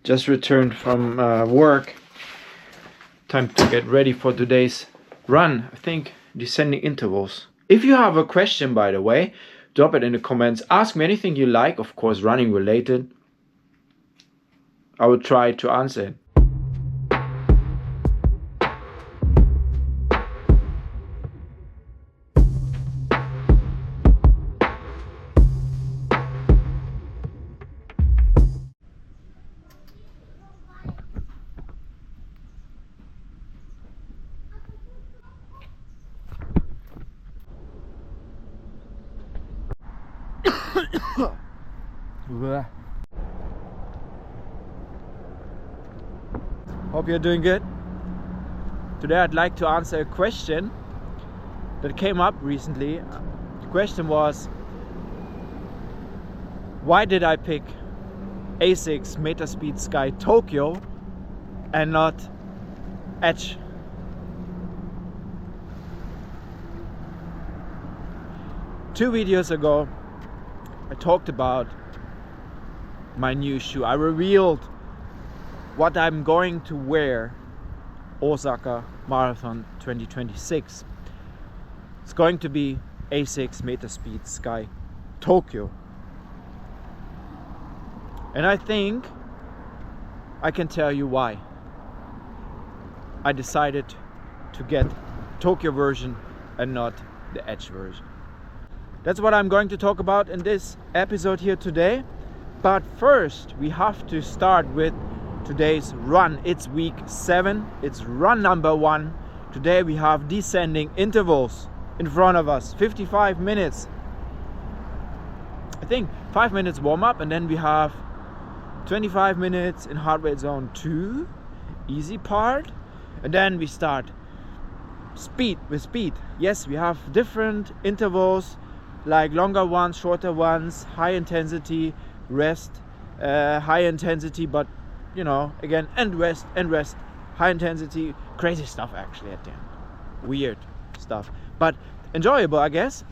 Just returned from work. Time to get ready for today's run. I think descending intervals. If you have a question, by the way, drop it in the comments. Ask me anything you like, of course running related. I will try to answer it. Hope you're doing good. Today I'd like to answer a question that came up recently. The question was, why did I pick asics metaspeed Sky Tokyo and not Edge? Two videos ago I talked about my new shoe. I revealed what I'm going to wear Osaka Marathon 2026. It's going to be asics metaspeed Sky Tokyo. And I think I can tell you why I decided to get Tokyo version and not the Edge version. That's what I'm going to talk about in this episode here today. But first we have to start with today's run. It's week 7, it's run number 1. Today we have descending intervals in front of us, 55 minutes. I think 5 minutes warm up, and then we have 25 minutes in heart rate zone 2, easy part, and then we start speed with speed. Yes, we have different intervals, like longer ones, shorter ones, high intensity, rest, high intensity, but you know, again, and rest, high intensity, crazy stuff actually at the end. Weird stuff, but enjoyable, I guess.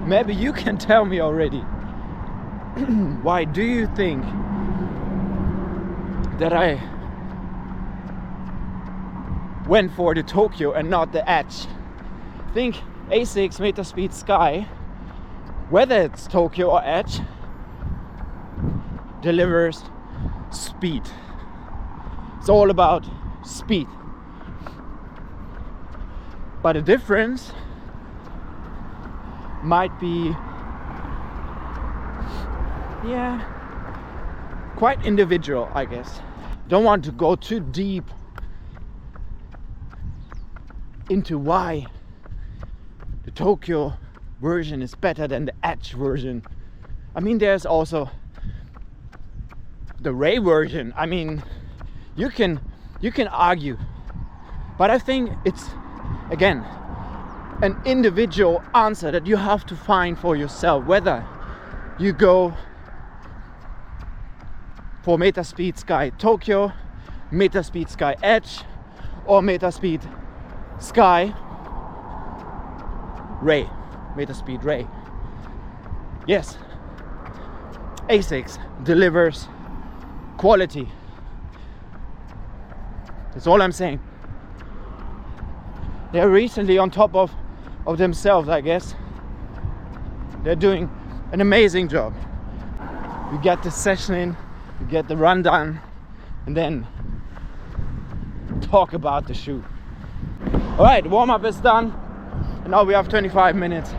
Maybe you can tell me already. Why do you think that I went for the Tokyo and not the Edge? I think asics metaspeed Sky, whether it's Tokyo or Edge, delivers speed. It's all about speed. But the difference might be, yeah, quite individual, I guess. Don't want to go too deep into why the Tokyo version is better than the Edge version. I mean, there's also the Ray version. I mean, you can argue, but I think it's, again, an individual answer that you have to find for yourself, whether you go for metaspeed Sky Tokyo, metaspeed Sky Edge, or metaspeed Sky Ray, metaspeed Ray. Yes, asics delivers quality. That's all I'm saying. They're recently on top of themselves, I guess. They're doing an amazing job. You get the session in, you get the run done, and then talk about the shoe. Alright, warm up is done, and now we have 25 minutes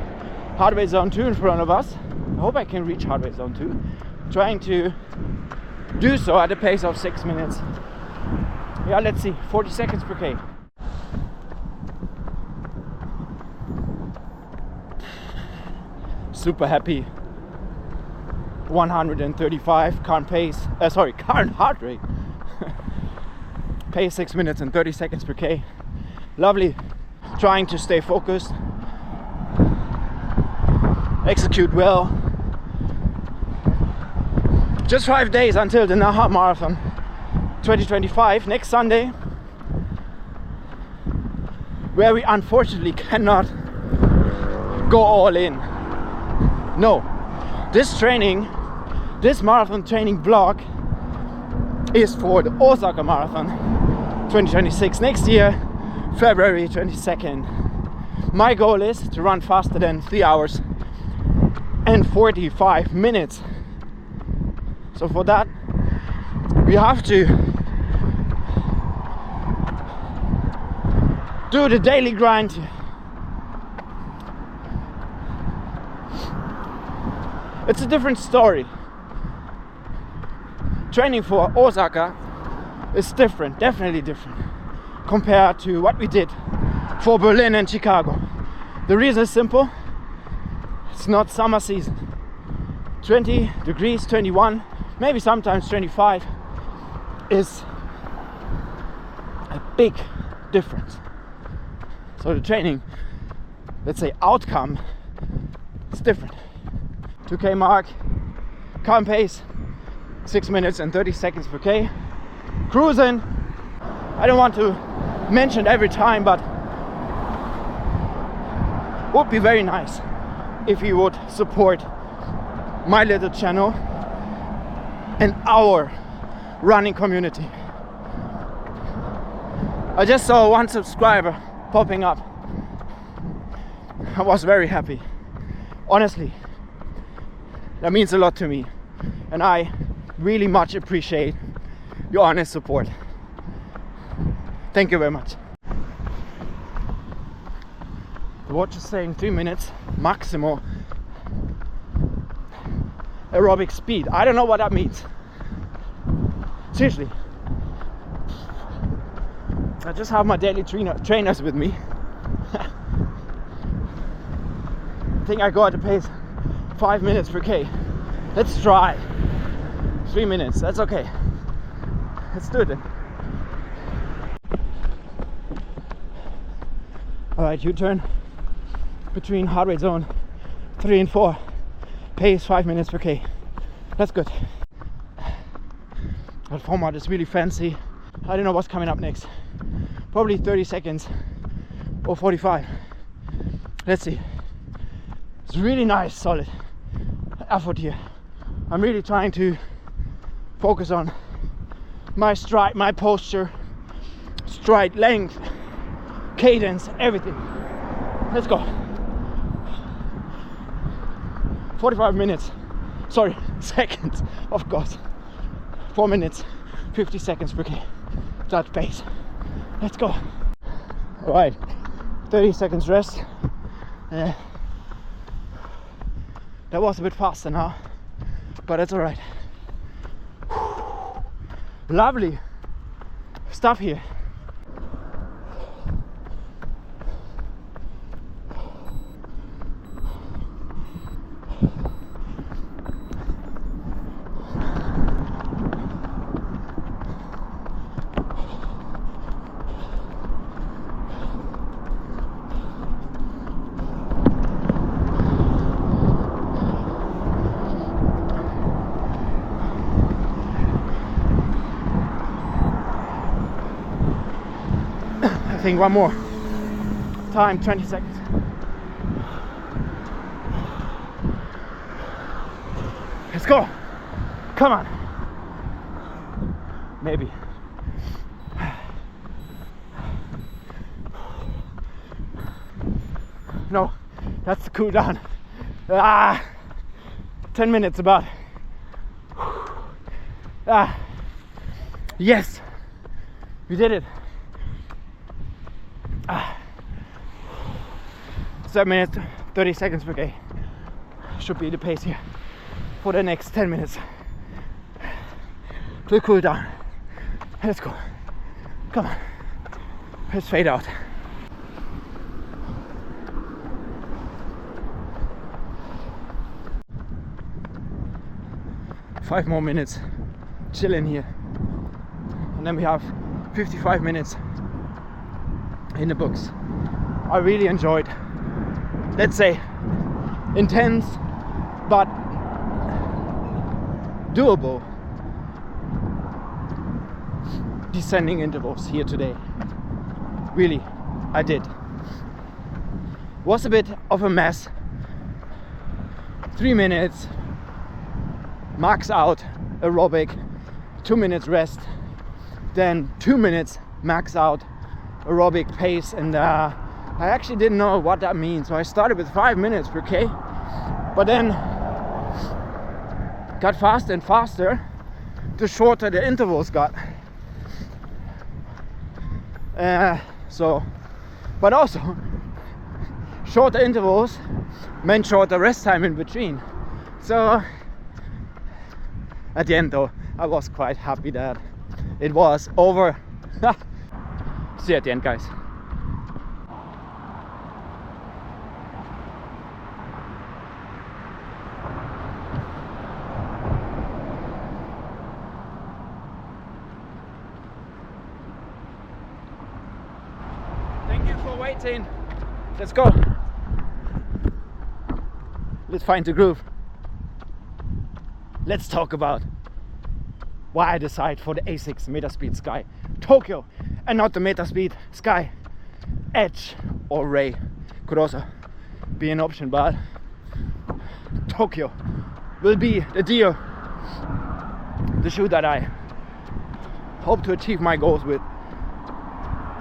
heart rate zone 2 in front of us. I hope I can reach heart rate zone 2. Trying to do so at a pace of 6 minutes. Yeah, let's see, 40 seconds per K. Super happy. 135 current heart rate. Pace 6 minutes and 30 seconds per K. Lovely. Trying to stay focused, execute well. Just 5 days until the Naha Marathon 2025 next Sunday. where we unfortunately cannot go all in. No, this marathon training vlog is for the Osaka Marathon 2026 next year, February 22nd. My goal is to run faster than 3 hours and 45 minutes. So for that, we have to do the daily grind. It's a different story. Training for Osaka is different, definitely different, compared to what we did for Berlin and Chicago. The reason is simple. It's not summer season. 20 degrees, 21, maybe sometimes 25 is a big difference. So the training, let's say outcome, is different. 2K mark, calm pace, 6 minutes and 30 seconds per K. Cruising. I don't want to mention every time, but would be very nice if you would support my little channel and our running community. I just saw one subscriber popping up. I was very happy. Honestly, that means a lot to me, and I really much appreciate your honest support. Thank you very much. The watch is saying 3 minutes maximal aerobic speed. I don't know what that means. Seriously. I just have my daily trainers with me. I think I go at the pace 5 minutes per K. Let's try 3 minutes. That's okay. Let's do it then. Alright, U-turn between heart rate zone 3 and 4. Pace 5 minutes per K. That's good. That format is really fancy. I don't know what's coming up next. Probably 30 seconds or 45. Let's see. It's really nice, solid effort here. I'm really trying to focus on my stride, my posture, stride length, cadence, everything. Let's go. 45 minutes. Sorry, seconds, of course. 4 minutes, 50 seconds per K. That pace. Let's go. All right, 30 seconds rest. That was a bit faster now, but that's all right. Lovely stuff here. I think one more time, 20 seconds. Let's go. Come on. Maybe. No, that's the cool down. 10 minutes about. Yes, we did it. 7 minutes, 30 seconds per K. Should be the pace here for the next 10 minutes. To cool down. Let's go. Come on. Let's fade out. Five more minutes. Chilling here. And then we have 55 minutes in the books. I really enjoyed, let's say, intense but doable descending intervals here today. Really, I did. Was a bit of a mess. 3 minutes max out aerobic, 2 minutes rest, then 2 minutes max out aerobic pace, and I actually didn't know what that means, so I started with 5 minutes per K, but then got faster and faster the shorter the intervals got. But also shorter intervals meant shorter rest time in between. So at the end though, I was quite happy that it was over. See you at the end, guys. Thank you for waiting. Let's go. Let's find the groove. Let's talk about why I decided for the asics metaspeed Sky Tokyo and not the metaspeed Sky Edge or Ray. Could also be an option, but Tokyo will be the deal, the shoe that I hope to achieve my goals with.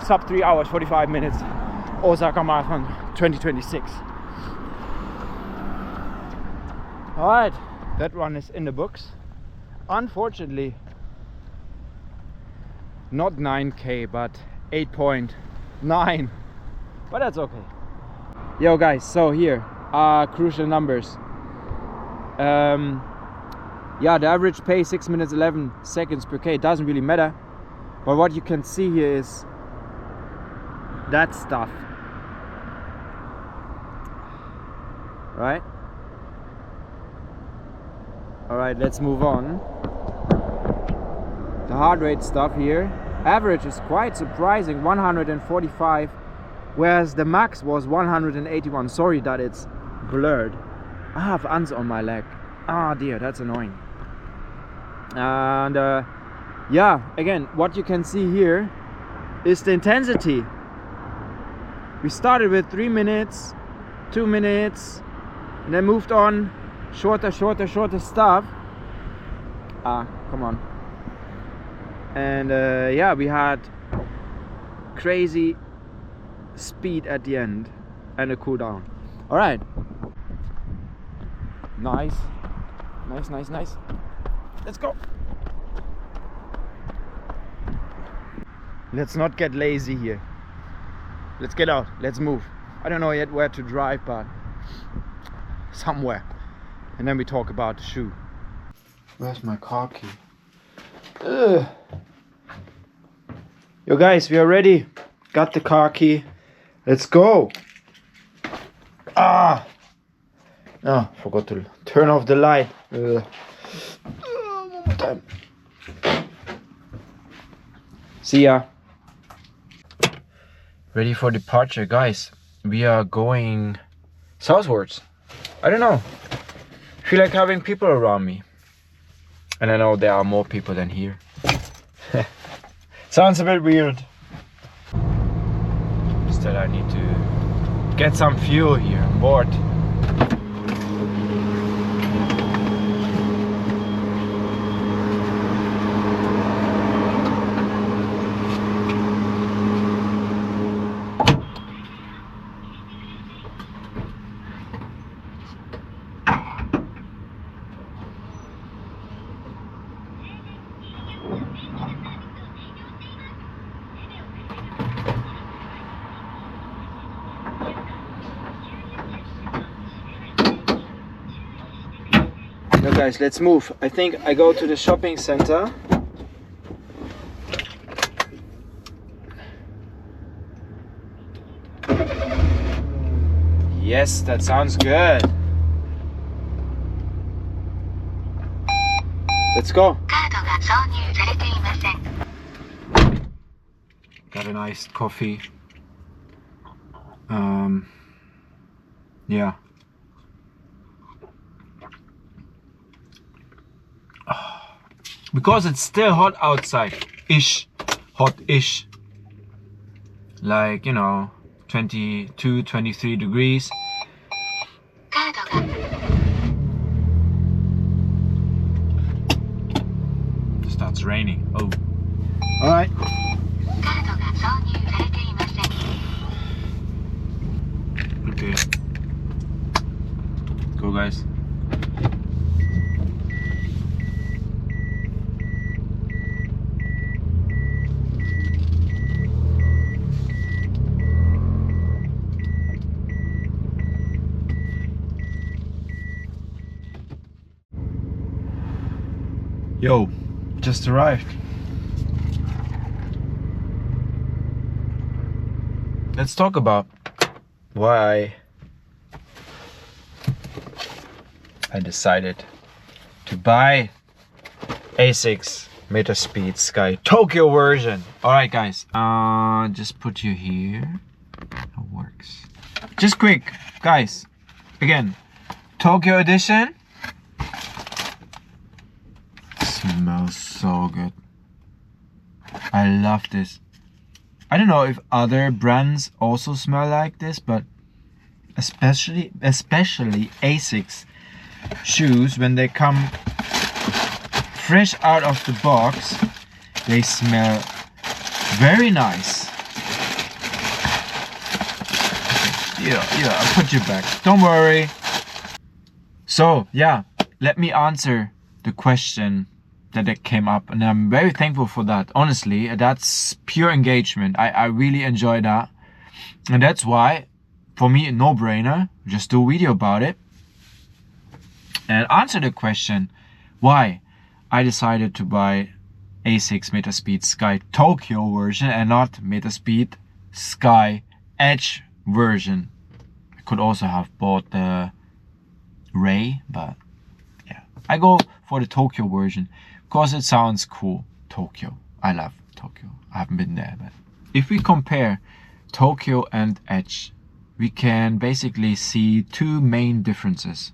Sub 3 hours 45 minutes Osaka Marathon 2026. Alright, that one is in the books. Unfortunately not 9k but 8.9, but that's okay. Yo guys, so here are crucial numbers. Yeah, the average pace 6 minutes 11 seconds per K. It doesn't really matter, but what you can see here is that stuff, right? Alright, let's move on. The heart rate stuff here, average is quite surprising, 145, whereas the max was 181. Sorry that it's blurred. I have ants on my leg. Ah dear, that's annoying. And yeah, again, what you can see here is the intensity. We started with 3 minutes, 2 minutes, and then moved on shorter stuff. Come on. And yeah, we had crazy speed at the end and a cool down. All right, nice. Let's go. Let's not get lazy here. Let's get out, let's move. I don't know yet where to drive, but somewhere. And then we talk about the shoe. Where's my car key? Ugh. Yo guys, we are ready. Got the car key. Let's go. Ah! Oh, forgot to turn off the light. One more time. See ya. Ready for departure, guys. We are going southwards. I don't know. I feel like having people around me. And I know there are more people than here. Sounds a bit weird. Instead I need to get some fuel here on board. Now guys, let's move. I think I go to the shopping center. Yes, that sounds good. Let's go. Got an iced coffee. Yeah. Because it's still hot outside. Hot-ish. Like, you know, 22, 23 degrees. It starts raining. Oh. Alright. Okay. Go guys. Yo, just arrived. Let's talk about why I decided to buy asics metaspeed Sky Tokyo version. Alright guys, just put you here. It works. Just quick, guys. Again, Tokyo edition. Smells so good. I love this. I don't know if other brands also smell like this, but especially asics shoes, when they come fresh out of the box, they smell very nice. Yeah, I'll put you back. Don't worry. So yeah, let me answer the question that came up, and I'm very thankful for that. Honestly, that's pure engagement. I really enjoy that, and that's why for me a no-brainer, just do a video about it and answer the question why I decided to buy asics metaspeed Sky Tokyo version and not metaspeed Sky Edge version. I could also have bought the Ray, but yeah, I go for the Tokyo version because it sounds cool. Tokyo. I love Tokyo. I haven't been there, but if we compare Tokyo and Edge, we can basically see two main differences.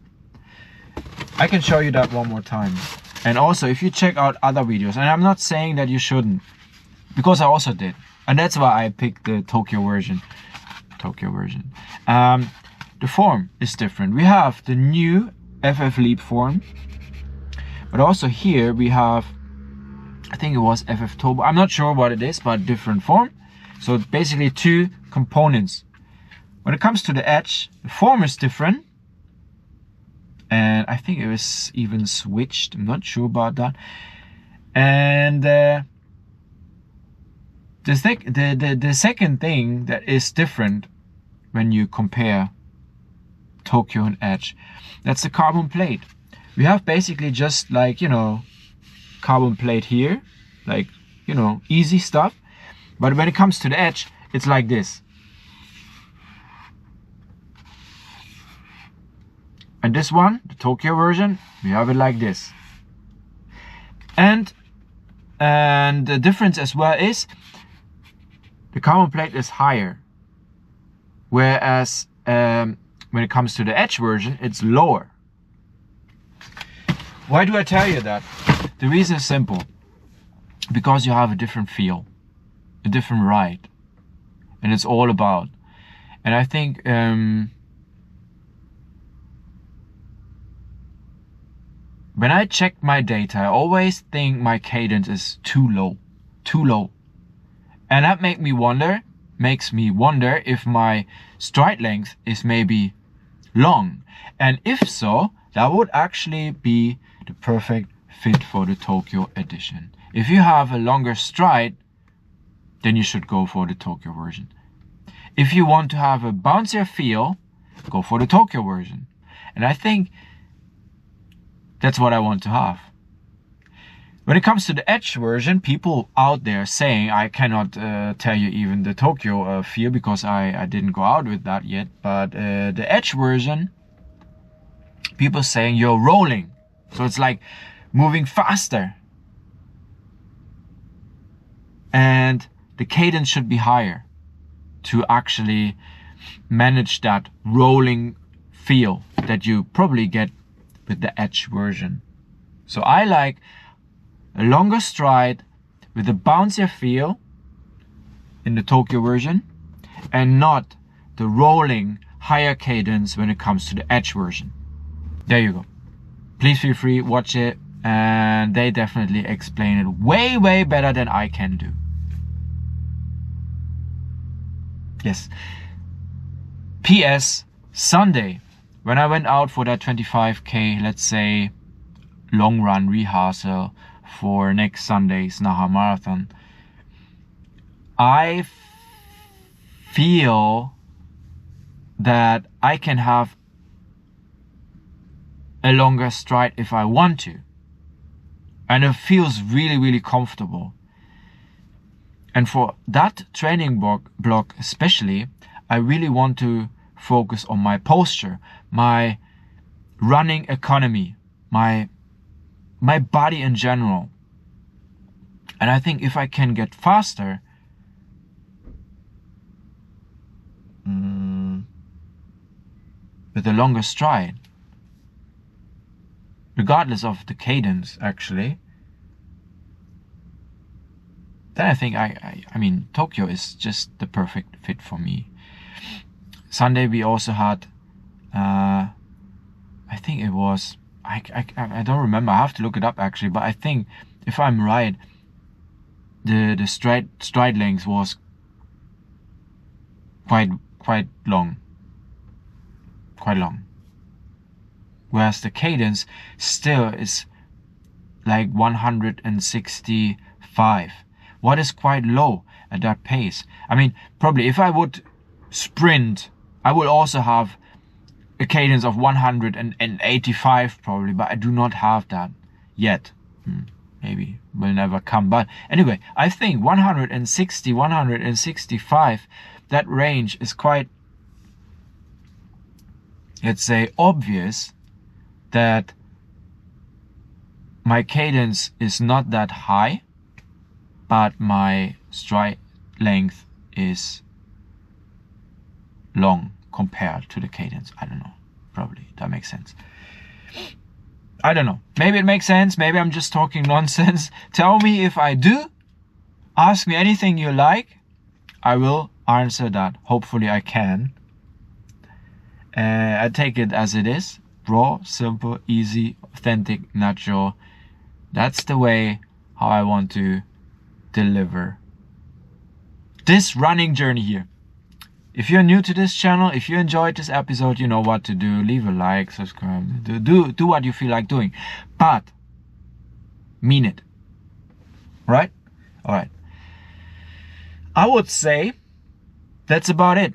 I can show you that one more time. And also, if you check out other videos, and I'm not saying that you shouldn't, because I also did, and that's why I picked the Tokyo version. The form is different. We have the new FF Leap form, but also here we have, I think it was FF Turbo. I'm not sure what it is, but different form. So basically two components. When it comes to the Edge, the form is different, and I think it was even switched. I'm not sure about that. And the second thing that is different when you compare Tokyo and Edge, that's the carbon plate. We have basically just like, you know, carbon plate here, like, you know, easy stuff. But when it comes to the Edge, it's like this. And this one, the Tokyo version, we have it like this. And the difference as well is the carbon plate is higher, whereas when it comes to the Edge version, it's lower. Why do I tell you that? The reason is simple. Because you have a different feel, a different ride, and it's all about. And I think when I check my data, I always think my cadence is too low. And that makes me wonder if my stride length is maybe long. And if so, that would actually be the perfect fit for the Tokyo edition. If you have a longer stride, then you should go for the Tokyo version. If you want to have a bouncier feel, go for the Tokyo version. And I think that's what I want to have. When it comes to the Edge version, people out there saying, I cannot tell you even the Tokyo feel because I didn't go out with that yet, but the Edge version, people saying you're rolling. So it's like moving faster. And the cadence should be higher to actually manage that rolling feel that you probably get with the Edge version. So I like a longer stride with a bouncier feel in the Tokyo version, and not the rolling higher cadence when it comes to the edge version. There you go. Please feel free, watch it, and they definitely explain it way better than I can do. Yes. PS, Sunday, when I went out for that 25k, let's say, long run rehearsal for next Sunday's Naha Marathon, I feel that I can have a longer stride if I want to. And it feels really comfortable. And for that training block especially, I really want to focus on my posture, my running economy, my body in general. And I think if I can get faster, with a longer stride, regardless of the cadence actually, then I think I mean Tokyo is just the perfect fit for me. Sunday we also had I think it was I don't remember, I have to look it up actually, but I think if I'm right, the stride length was quite long, whereas the cadence still is like 165, what is quite low at that pace. I mean, probably if I would sprint, I would also have a cadence of 185 probably, but I do not have that yet. Maybe will never come, but anyway, I think 160, 165, that range is quite, let's say, obvious that my cadence is not that high, but my stride length is long compared to the cadence. I don't know, probably that makes sense. I don't know, maybe it makes sense, maybe I'm just talking nonsense. Tell me if I do. Ask me anything you like, I will answer that. Hopefully I can. I take it as it is, raw, simple, easy, authentic, natural. That's the way how I want to deliver this running journey here. If you're new to this channel, if you enjoyed this episode, you know what to do. Leave a like, subscribe, do what you feel like doing, but mean it, right? All right, I would say that's about it.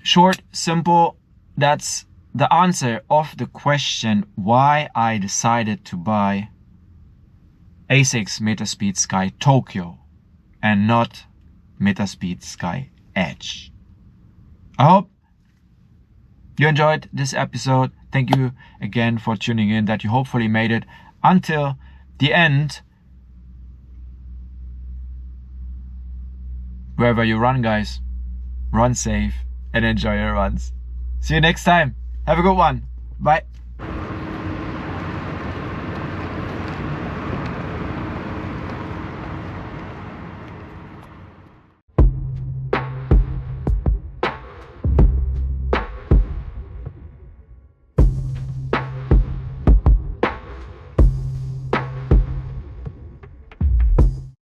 Short, simple. That's the answer of the question why I decided to buy asics Metaspeed Sky Tokyo and not Metaspeed Sky Edge. I hope you enjoyed this episode. Thank you again for tuning in, that you hopefully made it until the end. Wherever you run, guys, run safe and enjoy your runs. See you next time. Have a good one. Bye.